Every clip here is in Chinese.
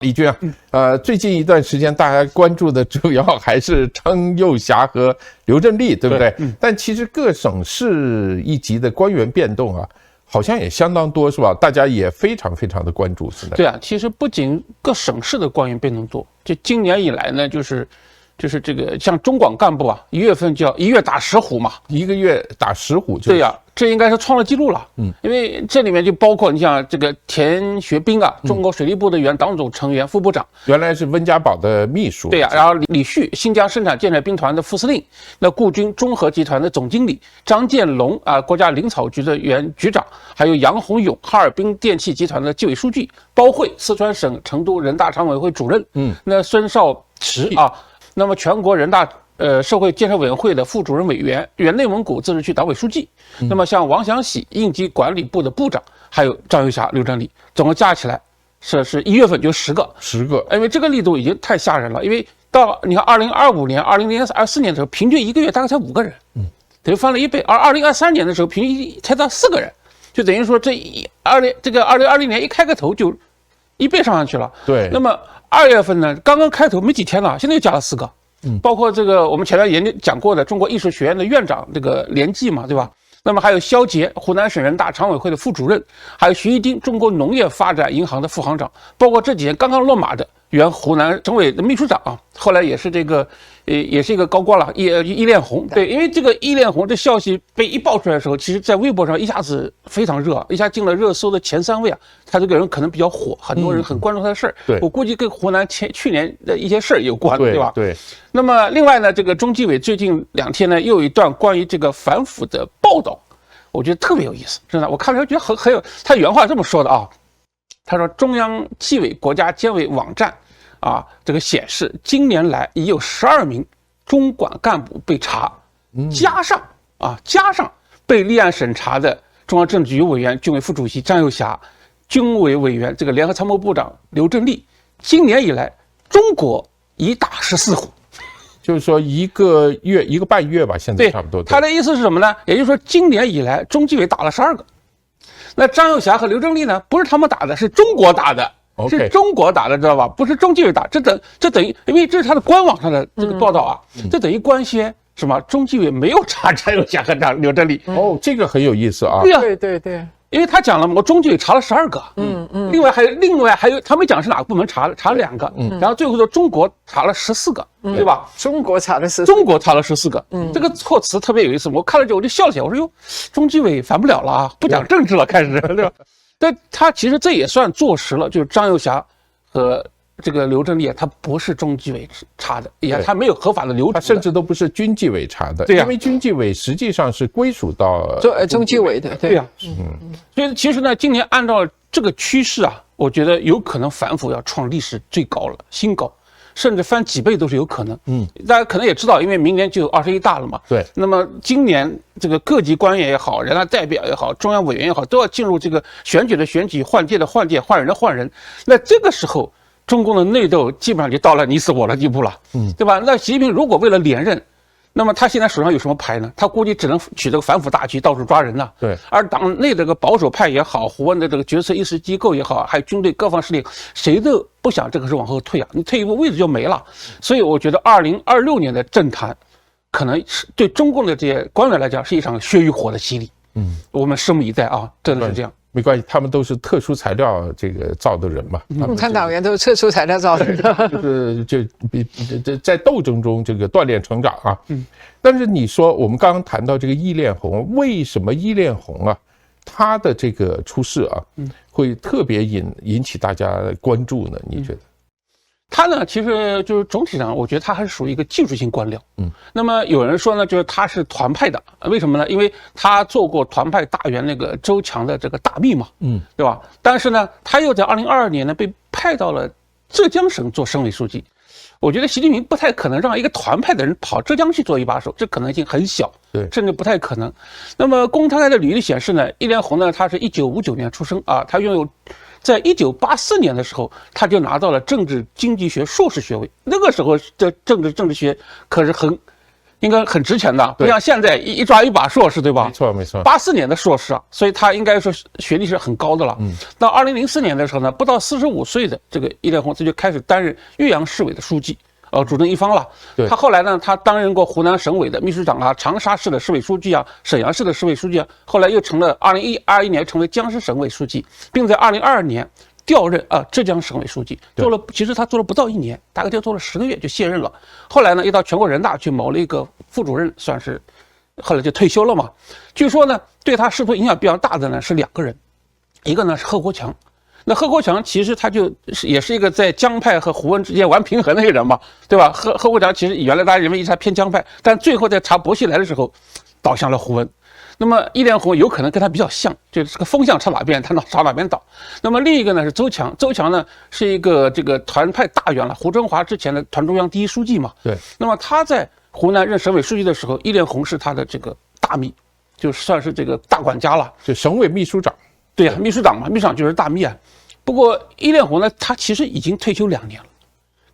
李军啊，最近一段时间大家关注的主要还是张又侠和刘振立，对不对？但其实各省市一级的官员变动啊，好像也相当多，是吧？大家也非常非常的关注，现在。对啊，其实不仅各省市的官员变动多，就今年以来呢，就是这个像中广干部啊，1月份就要1月打10虎嘛，1个月打10虎就。对呀，这应该是创了纪录了。因为这里面就包括你像这个田学兵啊，中国水利部的原党组成员、副部长，原来是温家宝的秘书。对呀，然后李旭，新疆生产建设兵团的副司令，那顾军综合集团的总经理，张建龙啊，国家林草局的原局长，还有杨洪勇，哈尔滨电气集团的纪委书记，包慧，四川省成都人大常委会主任，那孙少池啊。那么全国人大社会建设委员会的副主任委员，原内蒙古自治区党委书记，那么像王祥喜应急管理部的部长，还有张又侠、刘振立，总共加起来是1月份就10个，因为这个力度已经太吓人了。因为到你看2025年、2024年的时候，平均1个月大概才5个人，等于翻了1倍。而2023年的时候，平均才到4个人，就等于说这个2020年一开个头就1倍上去了。对，那么2月份呢，刚刚开头没几天了，现在又加了4个。包括这个我们前面讲过的中国艺术学院的院长这个连继嘛，对吧？那么还有肖捷，湖南省人大常委会的副主任，还有徐一丁，中国农业发展银行的副行长，包括这几天刚刚落马的原湖南省委的秘书长啊，后来也是这个也是一个高官了，易炼红。对，因为这个易炼红这消息被一爆出来的时候，其实在微博上一下子非常热，一下进了热搜的前3位啊。他这个人可能比较火，很多人很关注他的事儿。对，我估计跟湖南去年的一些事儿有关，对吧？对。那么另外呢，这个中纪委最近2天呢，又有一段关于这个反腐的报道，我觉得特别有意思，真的，我看了觉得很有。他原话这么说的啊，他说中央纪委国家监委网站啊，这个显示今年来已有12名中管干部被查，加上被立案审查的中央政治局委员、军委副主席张又侠，军委委员这个联合参谋部长刘振立，今年以来中国已打14虎。就是说1个半月吧，现在差不多。他的意思是什么呢？也就是说，今年以来中纪委打了12个。那张又侠和刘振立呢？不是他们打的，是中国打的，是中国打的，知道吧？不是中纪委打。这等于，因为这是他的官网上的这个报道啊，这等于官宣什么？中纪委没有查张又侠和刘振立。哦，这个很有意思啊。对呀，对。因为他讲了嘛，我中纪委查了12个，另外还有，他没讲是哪个部门查了2个，然后最后说中国查了14个，对吧？中国查了14个，这个措辞特别有意思，我看了之后我就笑了起来，我说哟，中纪委烦不了了啊，不讲政治了，开始，对吧？但他其实这也算坐实了，就是张又侠和这个刘振立他不是中纪委查的，也他没有合法的流程，他甚至都不是军纪委查的，对呀，因为军纪委实际上是归属到中纪委的，对呀，所以其实呢，今年按照这个趋势啊，我觉得有可能反腐要创历史最高了，新高，甚至翻几倍都是有可能。大家可能也知道，因为明年就有21大了嘛，对，那么今年这个各级官员也好，人大代表也好，中央委员也好，都要进入这个选举的选举，换届的换届，换人的换人，那这个时候中共的内斗基本上就到了你死我的地步了，对吧？那习近平如果为了连任，那么他现在手上有什么牌呢？他估计只能取这个反腐大局，到处抓人了。对，而党内这个保守派也好，胡温的这个决策意识机构也好，还有军队各方势力，谁都不想这个是往后退啊！你退一步位置就没了。所以我觉得2026年的政坛，可能是对中共的这些官员来讲是一场血与火的洗礼。我们拭目以待啊！真的是这样。没关系，他们都是特殊材料这个造的人嘛。共产党员都是特殊材料造的人，就是在斗争中这个锻炼成长啊。但是你说我们刚刚谈到这个易炼红，为什么易炼红啊，他的这个出事啊，会特别引起大家关注呢？你觉得？他呢，其实就是总体上，我觉得他还是属于一个技术性官僚。那么有人说呢，就是他是团派的，为什么呢？因为他做过团派大员那个周强的这个大秘嘛，对吧？但是呢，他又在2022年呢被派到了浙江省做省委书记。我觉得习近平不太可能让一个团派的人跑浙江去做一把手，这可能性很小，对，甚至不太可能。那么公开的履历显示呢，易炼红呢，他是1959年出生啊，他拥有。在1984年的时候，他就拿到了政治经济学硕士学位。那个时候的政治学可是应该很值钱的，不像现在一抓一把硕士，对吧？没错没错。84年的硕士啊，所以他应该说学历是很高的了。到2004年的时候呢，不到45岁的这个叶炼红，他就开始担任岳阳市委的书记。主政一方了。他后来呢，他担任过湖南省委的秘书长啊，长沙市的市委书记啊，沈阳市的市委书记啊，后来又成了2021年成为江西省委书记，并在2022年调任浙江省委书记，其实他做了不到1年，大概就做了10个月就卸任了。后来呢，又到全国人大去谋了一个副主任，算是后来就退休了嘛。据说呢，对他仕途影响比较大的呢是2个人，一个呢是贺国强。那贺国强其实他也是一个在江派和胡温之间玩平衡的一个人嘛，对吧？贺国强其实原来大家认为他偏江派，但最后在查薄熙来的时候，倒向了胡温。那么叶炼红有可能跟他比较像，就是这个风向朝哪边，他朝哪边倒。那么另一个呢是周强，周强呢是一个这个团派大员了，胡春华之前的团中央第1书记嘛。对。那么他在湖南任省委书记的时候，叶炼红是他的这个大秘，就算是这个大管家了，就省委秘书长。对呀，秘书长嘛，秘书长就是大秘啊。不过叶炼红呢，他其实已经退休2年了。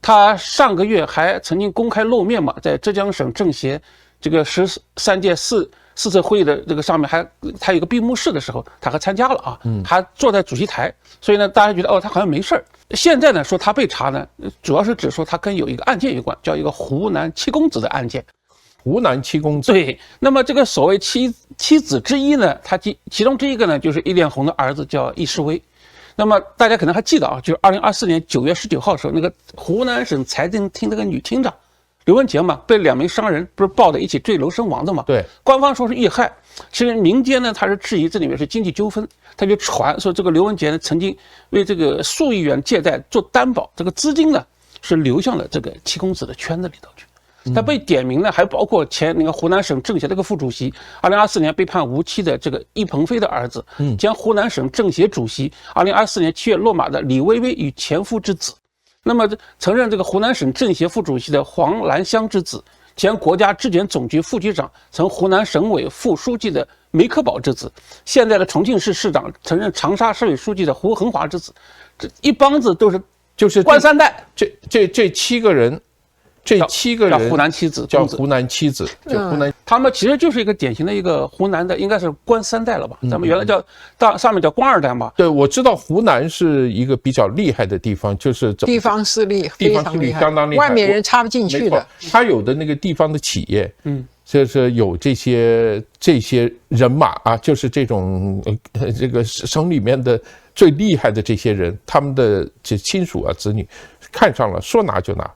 他上个月还曾经公开露面嘛，在浙江省政协这个13届四次会议的这个上面他有个闭幕式的时候，他还参加了啊，还坐在主席台，所以呢，大家觉得他好像没事儿。现在呢，说他被查呢，主要是指说他跟有一个案件有关，叫一个湖南7公子的案件。湖南7公子。对，那么这个所谓七子之一呢，他其中之一个呢，就是叶炼红的儿子叫易世威。那么大家可能还记得啊，就是2024年9月19号的时候，那个湖南省财政厅那个女厅长刘文杰嘛，被2名商人不是抱在一起坠楼身亡的嘛？对，官方说是遇害，其实民间呢他是质疑这里面是经济纠纷，他就传说这个刘文杰呢曾经为这个数亿元借贷做担保，这个资金呢是流向了这个7公子的圈子里头去。他被点名呢，还包括前那个湖南省政协这个副主席，2024年被判无期的这个易鹏飞的儿子，前湖南省政协主席，2024年7月落马的李薇薇与前夫之子。那么曾任这个湖南省政协副主席的黄兰香之子，前国家质检总局副局长，曾湖南省委副书记的梅克宝之子，现在的重庆市市长，曾任长沙市委书记的胡恒华之子，这一帮子都是就是官3代。这7个人。这7个人叫湖南7子，叫湖南7子，叫湖南。他们其实就是一个典型的一个湖南的，应该是官3代了吧？咱们原来叫上面叫官2代嘛。对，我知道湖南是一个比较厉害的地方，就是地方势力非常厉害，相当厉害，外面人插不进去的。他有的那个地方的企业，就是有这些人马啊，就是这种这个省里面的最厉害的这些人，他们的这亲属啊、子女看上了，说拿就拿。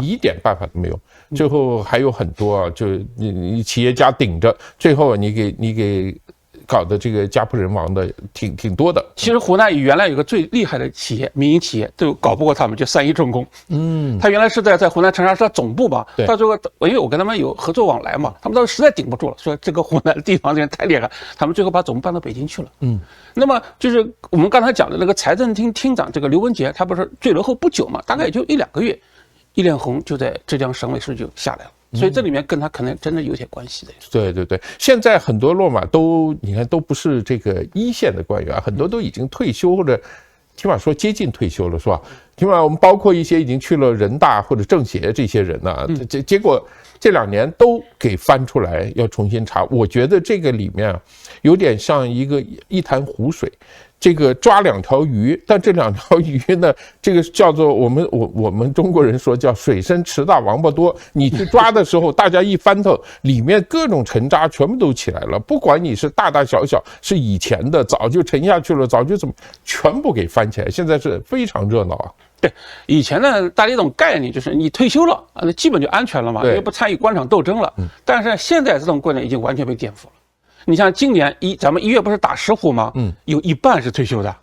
一点办法都没有，最后还有很多啊，就你企业家顶着，最后你给搞的这个家破人亡的挺多的。其实湖南原来有个最厉害的企业，民营企业都搞不过他们，就3一重工。他原来是在湖南长沙市总部吧，到最后因为我跟他们有合作往来嘛，他们当时实在顶不住了，说这个湖南的地方人太厉害，他们最后把总部搬到北京去了。那么就是我们刚才讲的那个财政厅厅长这个刘文杰，他不是坠楼后不久嘛，大概也就1-2个月。叶炼红就在浙江省委书记就下来了，所以这里面跟他可能真的有点关系的。对，现在很多落马你看都不是这个1线的官员，很多都已经退休或者起码说接近退休了，是吧？起码我们包括一些已经去了人大或者政协这些人呢，结果这2年都给翻出来要重新查。我觉得这个里面有点像一潭湖水。这个抓2条鱼，但这2条鱼呢，这个叫做我们中国人说叫水深池大王八多。你去抓的时候，大家一翻腾，里面各种沉渣全部都起来了。不管你是大大小小，是以前的早就沉下去了，早就全部给翻起来。现在是非常热闹啊。对，以前呢，大家一种概念就是你退休了啊，那基本就安全了嘛，因为不参与官场斗争了。但是现在这种观念已经完全被颠覆了。你像今年咱们1月不是打石虎吗？有1半是退休的，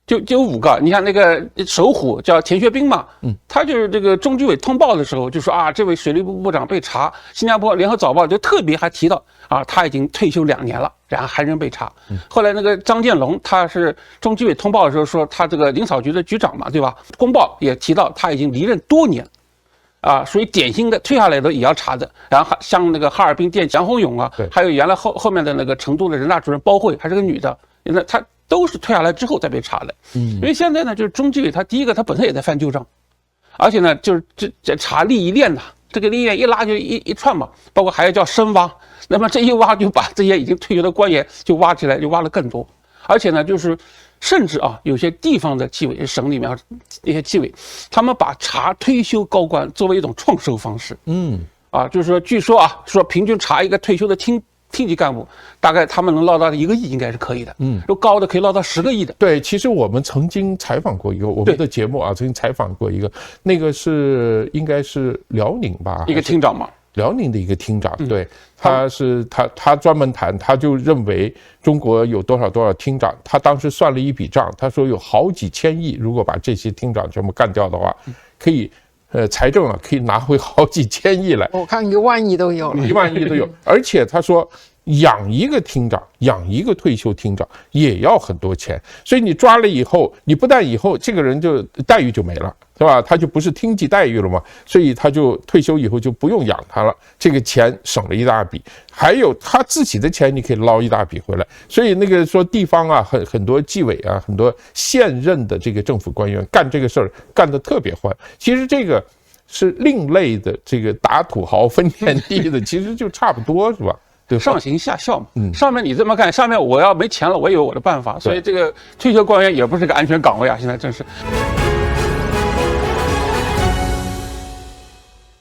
就5个。你看那个首虎叫田学兵嘛，他就是这个中纪委通报的时候就说啊，这位水利部部长被查。新加坡联合早报就特别还提到啊，他已经退休2年了，然后还仍被查。后来那个张建龙他是中纪委通报的时候说他这个林草局的局长嘛，对吧？公报也提到他已经离任多年。属于典型的退下来的也要查的，然后像那个哈尔滨电杨洪勇啊，还有原来后面的那个成都的人大主任包慧，还是个女的，那她都是退下来之后再被查的。因为现在呢，就是中纪委他第一个他本身也在翻旧账，而且呢就是这查利益链呐，这个利益链一拉就一串嘛，包括还要叫深挖，那么这一挖就把这些已经退休的官员就挖起来，就挖了更多。而且呢，就是甚至啊，有些地方的纪委、省里面一些纪委，他们把查退休高官作为一种创收方式。就是说，据说啊，说平均查一个退休的厅级干部，大概他们能捞到1个亿，应该是可以的。就高的可以捞到10个亿的。对，其实我们曾经采访过一个我们的节目啊，曾经采访过一个，那个是应该是辽宁吧，一个厅长嘛。辽宁的一个厅长，对，他专门谈，他就认为中国有多少厅长，他当时算了一笔账，他说有好几千亿，如果把这些厅长全部干掉的话，可以，财政啊可以拿回好几千亿来。我看1万亿都有了， 1万亿都有，而且他说养一个厅长，养一个退休厅长也要很多钱，所以你抓了以后，你不但以后这个人就待遇就没了，是吧？他就不是厅级待遇了嘛，所以他就退休以后就不用养他了，这个钱省了一大笔，还有他自己的钱你可以捞一大笔回来，所以那个说地方啊，很多纪委啊，很多现任的这个政府官员干这个事儿干得特别欢，其实这个是另类的这个打土豪分田地的，其实就差不多是吧？对，上行下效嘛。上面你这么干，上面我要没钱了，我也有我的办法，所以这个退休官员也不是个安全岗位啊，现在真是。